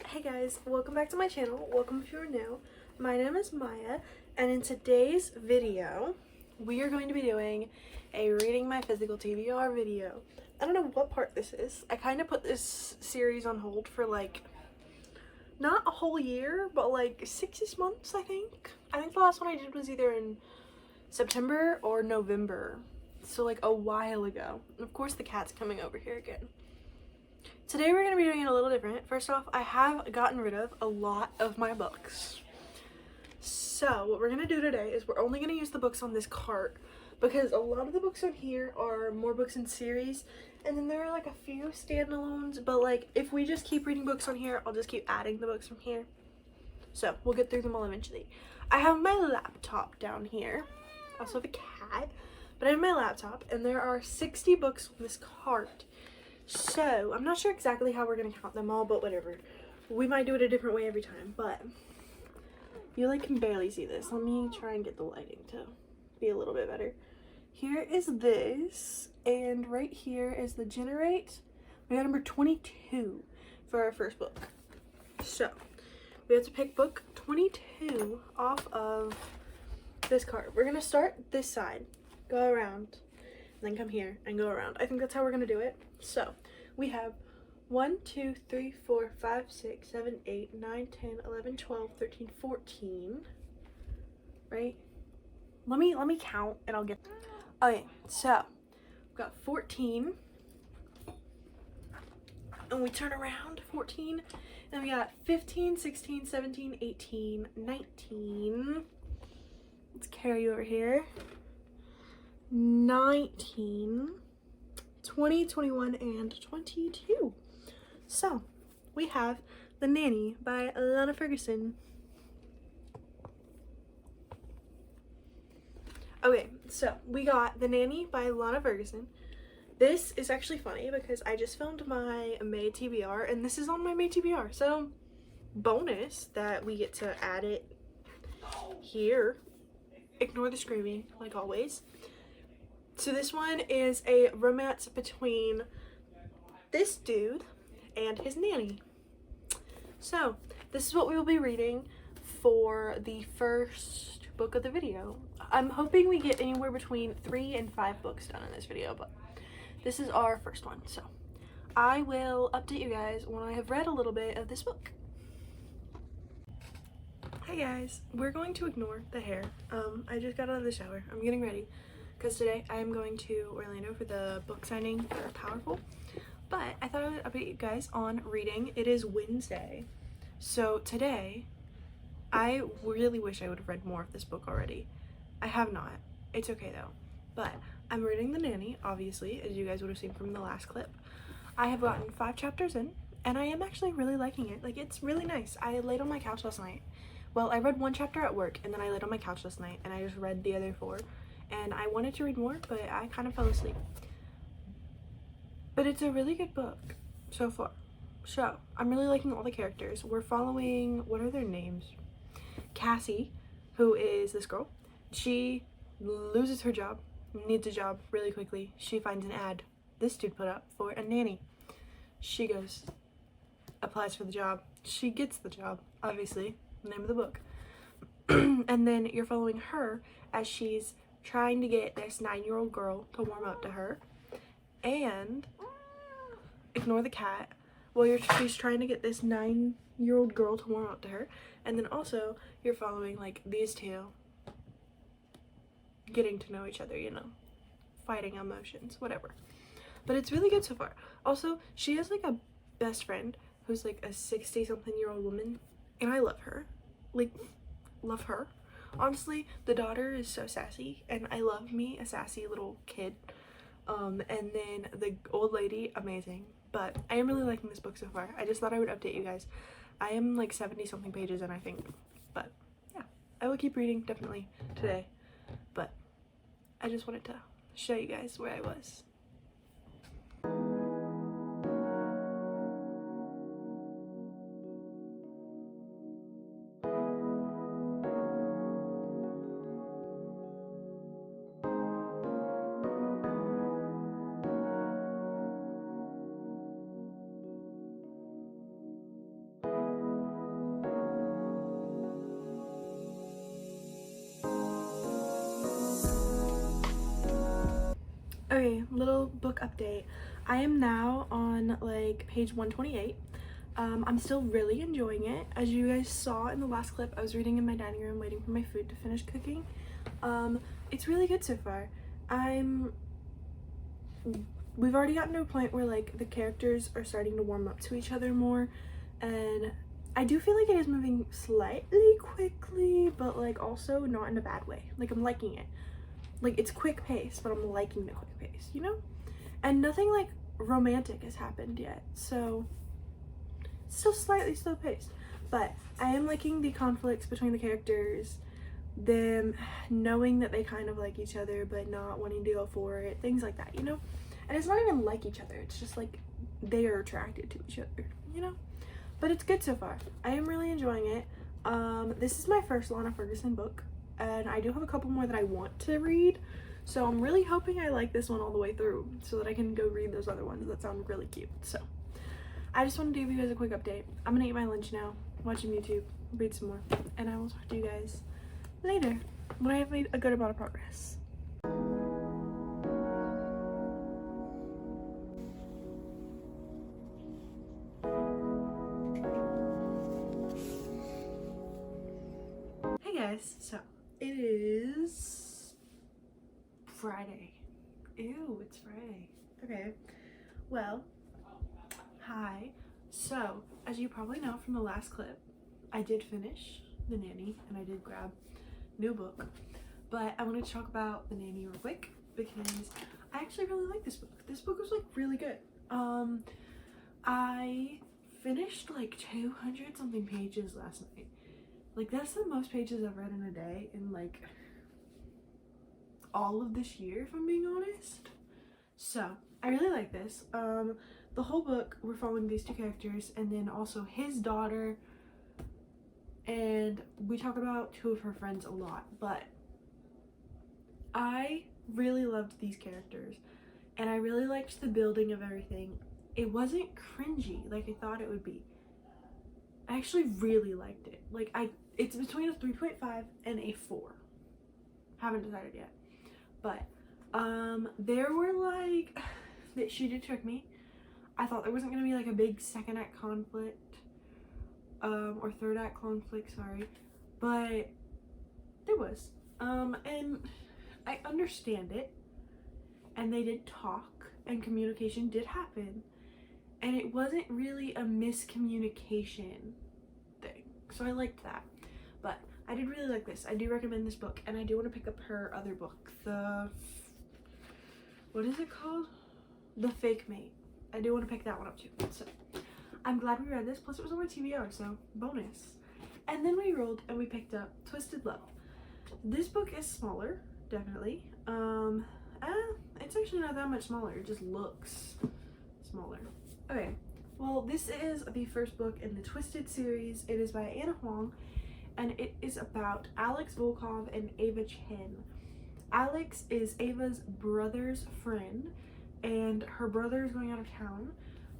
Hey guys, welcome back to my channel. Welcome if you're new. My name is Maya, and in today's video, we are going to be doing a reading my physical TBR video. I don't know what part this is. I kind of put this series on hold for like, not a whole year, but like 6 months, I think. I think the last one I did was either in September or November. So like a while ago. And of course the cat's coming over here again. Today we're going to be doing it a little different. First off, I have gotten rid of a lot of my books. So what we're going to do today is we're only going to use the books on this cart because a lot of the books on here are more books in series, and then there are like a few standalones, but like if we just keep reading books on here, I'll just keep adding the books from here. So we'll get through them all eventually. I have my laptop down here. I also have a cat, but I have my laptop, and there are 60 books on this cart. So, I'm not sure exactly how we're going to count them all, but whatever. We might do it a different way every time, but you like can barely see this. Let me try and get the lighting to be a little bit better. Here is this, and right here is the generate. We got number 22 for our first book. So, we have to pick book 22 off of this card. We're going to start this side, go around, then come here and go around. I think that's how we're going to do it. So, we have 1, 2, 3, 4, 5, 6, 7, 8, 9, 10, 11, 12, 13, 14. Right? Let me count and I'll get. Okay, so we've got 14. And we turn around 14. And we got 15, 16, 17, 18, 19. Let's carry you over here. 19. 20, 21, and 22. So, we have The Nanny by Lana Ferguson. Okay, so we got The Nanny by Lana Ferguson. This is actually funny because I just filmed my May TBR, and this is on my May TBR. So, bonus that we get to add it here. Ignore the screaming, like always. So this one is a romance between this dude and his nanny. So this is what we will be reading for the first book of the video. I'm hoping we get anywhere between 3 and 5 books done in this video, but this is our first one. So I will update you guys when I have read a little bit of this book. Hey guys, we're going to ignore the hair. I just got out of the shower. I'm getting ready. Because today I am going to Orlando for the book signing for Powerful. But I thought I would update you guys on reading. It is Wednesday. So today, I really wish I would have read more of this book already. I have not. It's okay though. But I'm reading The Nanny, obviously, as you guys would have seen from the last clip. I have gotten 5 chapters in, and I am actually really liking it. Like, it's really nice. I laid on my couch last night. Well, I read 1 chapter at work, and then I laid on my couch last night, and I just read the other 4. And I wanted to read more, but I kind of fell asleep. But it's a really good book so far. So, I'm really liking all the characters. We're following, what are their names? Cassie, who is this girl. She loses her job, needs a job really quickly. She finds an ad this dude put up for a nanny. She goes, applies for the job. She gets the job, obviously, the name of the book. And then you're following her as she's trying to get this 9-year-old girl to warm up to her, and ignore the cat. Well, she's trying to get this 9-year-old girl to warm up to her, and then also you're following like these two getting to know each other, you know, fighting emotions, whatever. But it's really good so far. Also, she has like a best friend who's like a 60-something-year-old woman, and I love her. Like, love her. Honestly, the daughter is so sassy, and I love me a sassy little kid. And then the old lady, amazing. But I am really liking this book so far. I just thought I would update you guys. I am like 70-something pages in, I think. But yeah, I will keep reading definitely today. But I just wanted to show you guys where I was. book update. I am now on like page 128. I'm still really enjoying it. As you guys saw in the last clip, I was reading in my dining room waiting for my food to finish cooking. It's really good so far. We've already gotten to a point where like the characters are starting to warm up to each other more, and I do feel like it is moving slightly quickly, but like also not in a bad way. Like I'm liking it. Like it's quick pace, but I'm liking the quick pace, you know? And nothing like romantic has happened yet, so still slightly slow paced. But I am liking the conflicts between the characters, them knowing that they kind of like each other but not wanting to go for it, things like that, you know? And it's not even like each other, it's just like they are attracted to each other, you know? But it's good so far. I am really enjoying it. This is my first Lana Ferguson book, and I do have a couple more that I want to read, so I'm really hoping I like this one all the way through so that I can go read those other ones that sound really cute. So I just wanted to give you guys a quick update. I'm gonna eat my lunch now, watch some YouTube, read some more, and I will talk to you guys later when I have made a good amount of progress. Hey guys, so it is Friday. Ew, it's Friday. Okay, well, hi. So, as you probably know from the last clip, I did finish The Nanny and I did grab a new book, but I wanted to talk about The Nanny real quick because I actually really like this book. This book was like really good. I finished like 200 something pages last night. Like that's the most pages I've read in a day in like all of this year, if I'm being honest. So I really like this. The whole book we're following these two characters and then also his daughter, and we talk about two of her friends a lot, but I really loved these characters and I really liked the building of everything. It wasn't cringy like I thought it would be. I actually really liked it. Like it's between a 3.5 and a 4. Haven't decided yet. But there were like that she did trick me. I thought there wasn't gonna be like a big second act conflict, or third act conflict, sorry. But there was. And I understand it. And they did talk and communication did happen. And it wasn't really a miscommunication thing. So I liked that. But I did really like this. I do recommend this book. And I do want to pick up her other book. What is it called? The Fake Mate. I do want to pick that one up too. So I'm glad we read this. Plus it was on my TBR, so bonus. And then we rolled and we picked up Twisted Love. This book is smaller, definitely. It's actually not that much smaller. It just looks smaller. Okay, well, this is the first book in the Twisted series. It is by Anna Huang, and it is about Alex Volkov and Ava Chen. Alex is Ava's brother's friend, and her brother is going out of town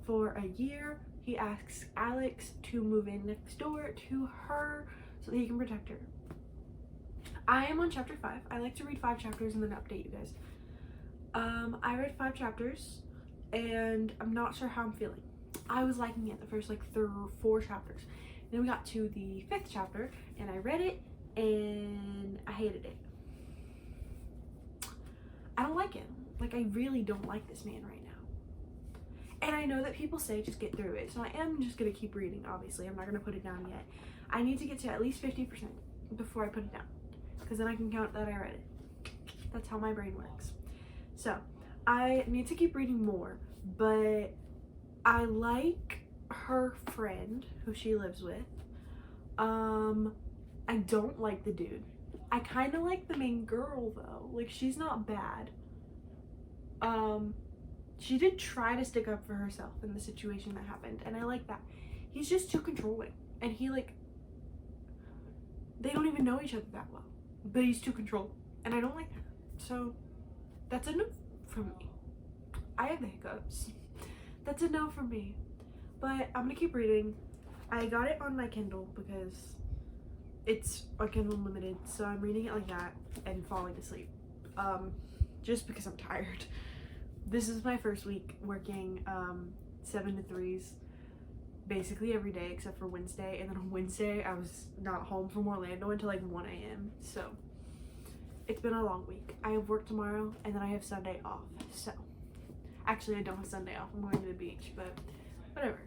for a year. He asks Alex to move in next door to her so that he can protect her. I am on chapter 5. I like to read 5 chapters and then update you guys. I read 5 chapters and I'm not sure how I'm feeling. I was liking it the first like 4 chapters. Then we got to the 5th chapter and I read it and I hated it. I don't like it. Like I really don't like this man right now. And I know that people say just get through it. So I am just gonna keep reading, obviously. I'm not gonna put it down yet. I need to get to at least 50% before I put it down. Because then I can count that I read it. That's how my brain works. So I need to keep reading more, but I like her friend who she lives with. I don't like the dude. I kind of like the main girl though. Like she's not bad. She did try to stick up for herself in the situation that happened, and I like that. He's just too controlling, and he like, they don't even know each other that well, but he's too controlling, and I don't like that. So that's a no from me. I have the hiccups. That's a no from me. But I'm gonna keep reading. I got it on my Kindle because it's a Kindle Unlimited, so I'm reading it like that and falling asleep. Just because I'm tired. this is my first week working 7 to 3s basically every day except for Wednesday, and then on Wednesday I was not home from Orlando until like 1 a.m. So it's been a long week. I have work tomorrow and then I have Sunday off. So actually I don't have Sunday off, I'm going to the beach, but whatever.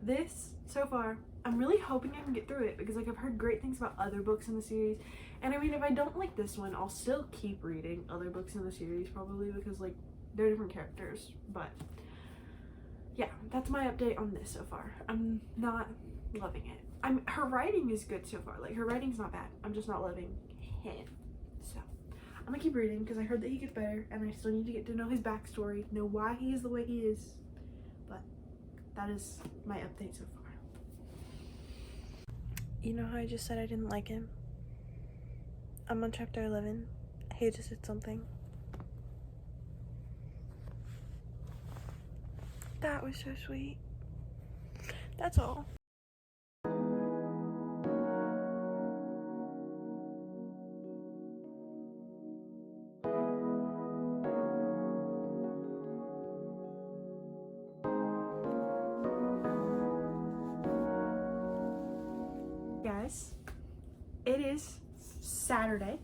This so far, I'm really hoping I can get through it because like I've heard great things about other books in the series, and I mean, if I don't like this one, I'll still keep reading other books in the series probably because like they're different characters. But yeah, that's my update on this so far. I'm not loving it. Her writing is good so far. Like her writing's not bad. I'm just not loving him. So I'm gonna keep reading because I heard that he gets better, and I still need to get to know his backstory, know why he is the way he is. But that is my update so far. You know how I just said I didn't like him? I'm on chapter 11. He just did something. That was so sweet. That's all. Guys, it is Saturday.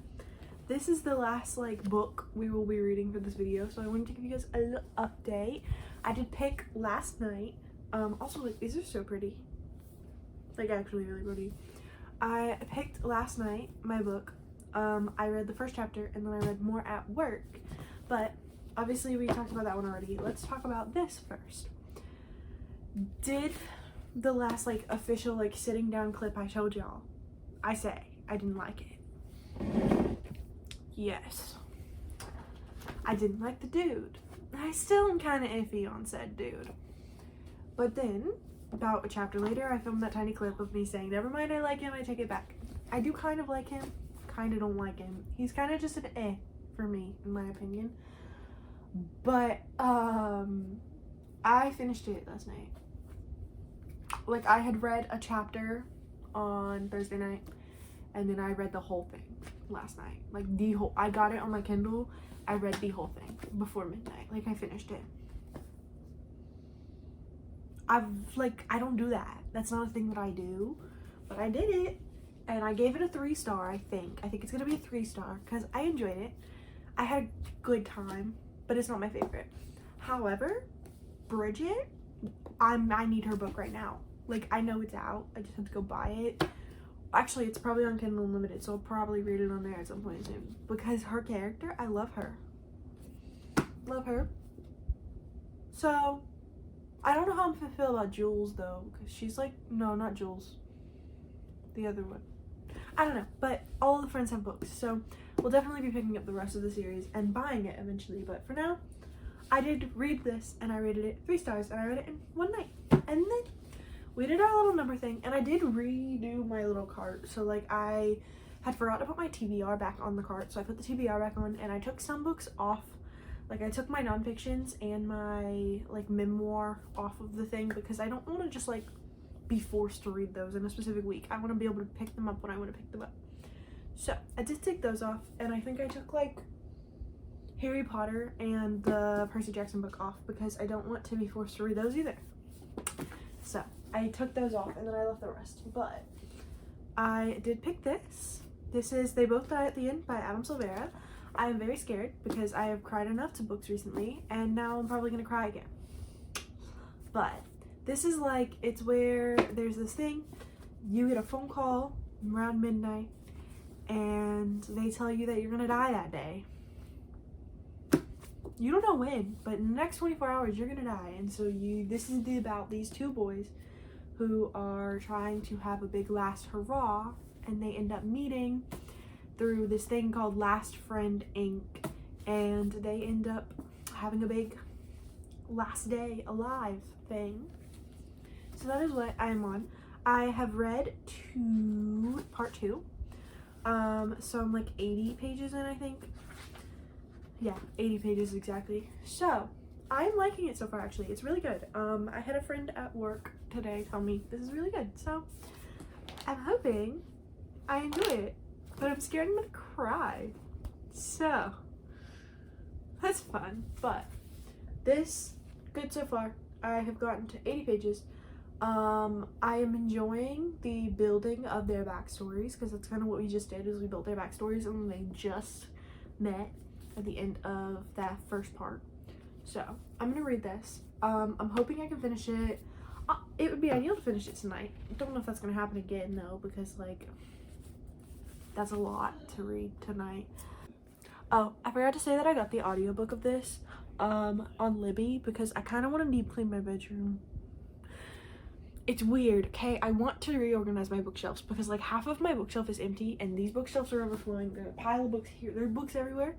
This is the last like book we will be reading for this video, so I wanted to give you guys a little update. I did pick last night. Also, like, these are so pretty, like actually really pretty. I picked last night my book. I read the first chapter and then I read more at work, but obviously we talked about that one already. Let's talk about this first. Did the last like official like sitting down clip I showed y'all, I say I didn't like it? Yes, I didn't like the dude. I still am kind of iffy on said dude. But then about a chapter later I filmed that tiny clip of me saying never mind, I like him, I take it back. I do kind of like him, kind of don't like him. He's kind of just an for me in my opinion. But I finished it last night. Like I had read a chapter on Thursday night and then I read the whole thing last night. Like the whole, I got it on my Kindle. I read the whole thing before midnight. Like I finished it. I don't do that. That's not a thing that I do, but I did it and I gave it a 3-star. I think it's gonna be a 3-star because I enjoyed it. I had a good time, but it's not my favorite. However, Bridget, I need her book right now. Like I know it's out, I just have to go buy it. Actually, it's probably on Kindle Unlimited, so I'll probably read it on there at some point soon because her character, I love her. Love her. So I don't know how I'm gonna feel about Jules though, because she's like, no, not Jules, the other one. I don't know, but all the friends have books, so we'll definitely be picking up the rest of the series and buying it eventually. But for now, I did read this and I rated it 3 stars and I read it in one night. And then we did our little number thing and I did redo my little cart. So like I had forgot to put my TBR back on the cart, so I put the TBR back on and I took some books off. Like I took my nonfictions and my like memoir off of the thing because I don't want to just like be forced to read those in a specific week. I want to be able to pick them up when I want to pick them up. So I did take those off and I think I took like Harry Potter and the Percy Jackson book off because I don't want to be forced to read those either. So I took those off and then I left the rest. But I did pick this. This is They Both Die at the End by Adam Silvera. I am very scared because I have cried enough to books recently and now I'm probably gonna cry again. But this is like, it's where there's this thing, you get a phone call around midnight and they tell you that you're gonna die that day. You don't know when, but in the next 24 hours you're gonna die. And so this is about these 2 boys who are trying to have a big last hurrah, and they end up meeting through this thing called Last Friend Inc. And they end up having a big last day alive thing. So that is what I'm on. I have read part 2. So I'm like 80 pages in, I think. Yeah, 80 pages exactly. So I'm liking it so far, actually. It's really good. I had a friend at work today tell me this is really good, so I'm hoping I enjoy it, but I'm scared I'm gonna cry, so that's fun. But this, good so far. I have gotten to 80 pages. I am enjoying the building of their backstories, because that's kind of what we just did, is we built their backstories, and they just met at the end of that first part. So I'm gonna read this. I'm hoping I can finish it. It would be ideal to finish it tonight. Don't know if that's gonna happen again though, because like that's a lot to read tonight. Oh, I forgot to say that I got the audiobook of this on Libby, because I kind of want to deep clean my bedroom. It's weird, okay? I want to reorganize my bookshelves, because like half of my bookshelf is empty and these bookshelves are overflowing. There are a pile of books here. There are books everywhere,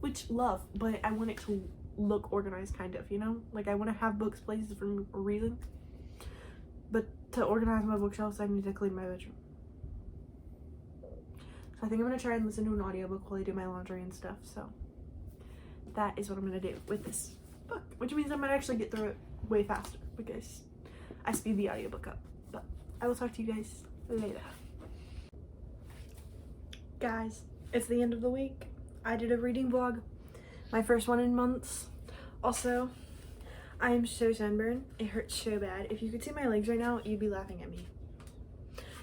which love, but I want it to look organized, kind of, you know? Like I want to have books places for a reason. But to organize my bookshelves, I need to clean my bedroom. So I think I'm going to try and listen to an audiobook while I do my laundry and stuff. So that is what I'm going to do with this book, which means I might actually get through it way faster because I speed the audiobook up. But I will talk to you guys later. Guys, it's the end of the week. I did a reading vlog, my first one in months. Also, I am so sunburned. It hurts so bad. If you could see my legs right now, you'd be laughing at me.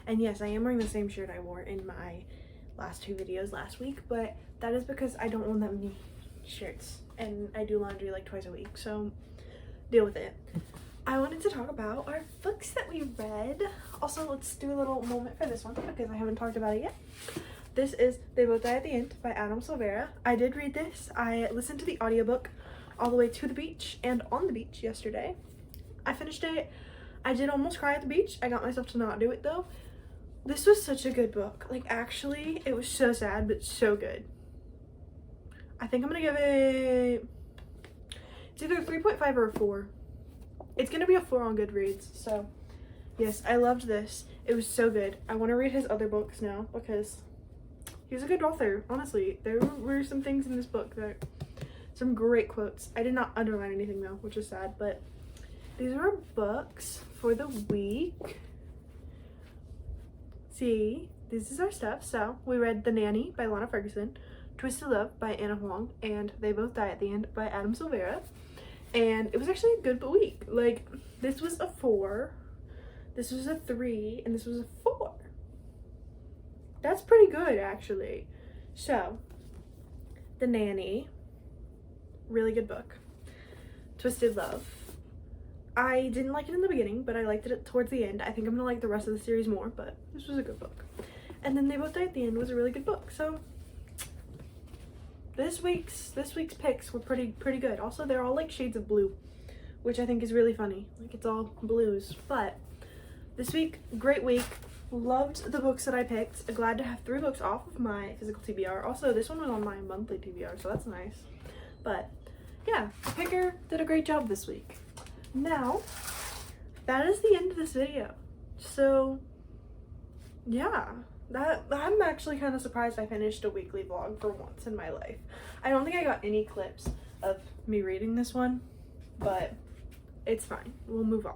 And yes, I am wearing the same shirt I wore in my last 2 videos last week, but that is because I don't own that many shirts and I do laundry like twice a week, so deal with it. I wanted to talk about our books that we read. Also, let's do a little moment for this one because I haven't talked about it yet. This is They Both Die at the End by Adam Silvera. I did read this. I listened to the audiobook all the way to the beach and on the beach yesterday. I finished it. I did almost cry at the beach. I got myself to not do it though. This was such a good book. Like actually, it was so sad, but so good. I think I'm gonna give it, it's either a 3.5 or a 4. It's gonna be a 4 on Goodreads. So yes, I loved this. It was so good. I want to read his other books now because he's a good author. Honestly, there were some things in this book that, some great quotes. I did not underline anything though, which is sad, but these are our books for the week. See, this is our stuff. So we read The Nanny by Lana Ferguson, Twisted Love by Anna Huang, and They Both Die at the End by Adam Silvera. And it was actually a good week. Like, this was a 4, this was a 3, and this was a 4. That's pretty good, actually. So, The Nanny, really good book. Twisted Love, I didn't like it in the beginning, but I liked it towards the end. I think I'm gonna like the rest of the series more, but this was a good book. And then They Both Die at the End was a really good book. So this week's picks were pretty good. Also, they're all like shades of blue, which I think is really funny. Like it's all blues. But this week, great week. Loved the books that I picked. Glad to have 3 books off of my physical TBR. Also, this one was on my monthly TBR, so that's nice. But yeah, the picker did a great job this week. Now, that is the end of this video. So yeah, I'm actually kind of surprised I finished a weekly vlog for once in my life. I don't think I got any clips of me reading this one, but it's fine. We'll move on.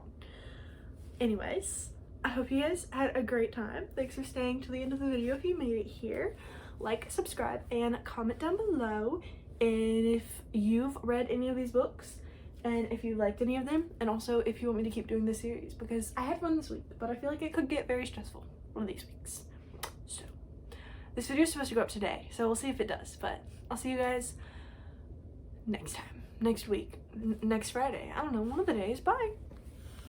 Anyways, I hope you guys had a great time. Thanks for staying to the end of the video if you made it here. Like, subscribe, and comment down below and if you've read any of these books and if you liked any of them, and also if you want me to keep doing this series, because I had fun this week, but I feel like it could get very stressful one of these weeks. So this video is supposed to go up today, so we'll see if it does, but I'll see you guys next time, next week, next Friday. I don't know, one of the days. Bye.